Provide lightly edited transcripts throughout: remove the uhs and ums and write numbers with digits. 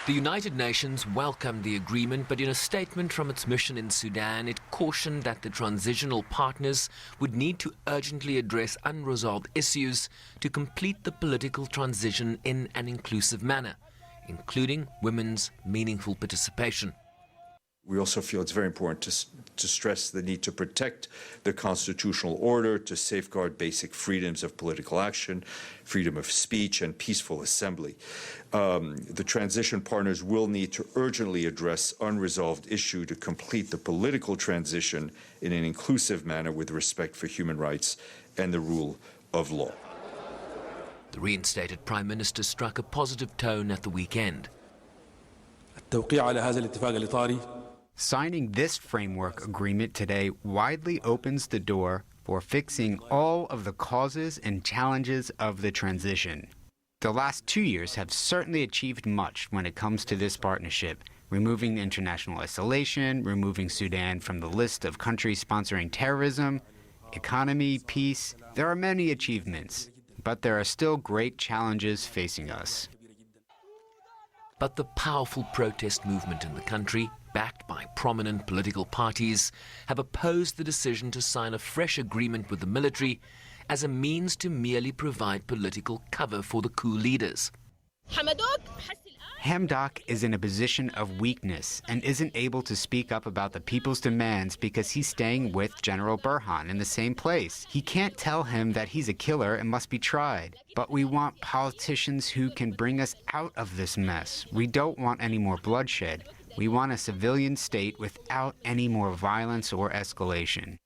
The United Nations welcomed the agreement, but in a statement from its mission in Sudan, it cautioned that the transitional partners would need to urgently address unresolved issues to complete the political transition in an inclusive manner, including women's meaningful participation. We also feel it's very important to stress the need to protect the constitutional order, to safeguard basic freedoms of political action, freedom of speech, and peaceful assembly. The transition partners will need to urgently address unresolved issues to complete the political transition in an inclusive manner with respect for human rights and the rule of law. The reinstated Prime Minister struck a positive tone at the weekend. Signing this framework agreement today widely opens the door for fixing all of the causes and challenges of the transition. The last 2 years have certainly achieved much when it comes to this partnership, removing international isolation, removing Sudan from the list of countries sponsoring terrorism, economy, peace. There are many achievements, but there are still great challenges facing us. But the powerful protest movement in the country, backed by prominent political parties, have opposed the decision to sign a fresh agreement with the military as a means to merely provide political cover for the coup leaders. Hamdok is in a position of weakness and isn't able to speak up about the people's demands because he's staying with General Burhan in the same place. He can't tell him that he's a killer and must be tried. But we want politicians who can bring us out of this mess. We don't want any more bloodshed. We want a civilian state without any more violence or escalation.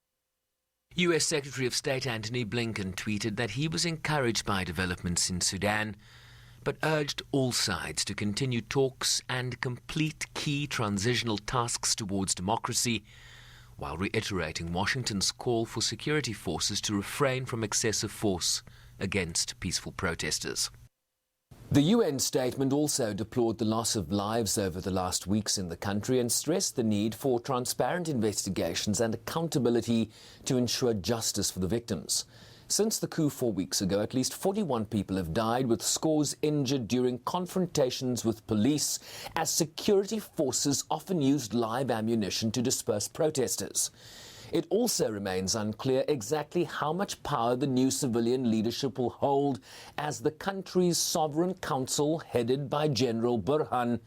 U.S. Secretary of State Antony Blinken tweeted that he was encouraged by developments in Sudan, but urged all sides to continue talks and complete key transitional tasks towards democracy, while reiterating Washington's call for security forces to refrain from excessive force against peaceful protesters. The UN statement also deplored the loss of lives over the last weeks in the country and stressed the need for transparent investigations and accountability to ensure justice for the victims. Since the coup 4 weeks ago, at least 41 people have died, with scores injured during confrontations with police, as security forces often used live ammunition to disperse protesters. It also remains unclear exactly how much power the new civilian leadership will hold, as the country's sovereign council, headed by General Burhan,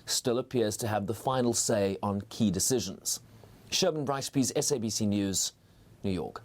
still appears to have the final say on key decisions. Sherman Bryce-Pease, SABC News, New York.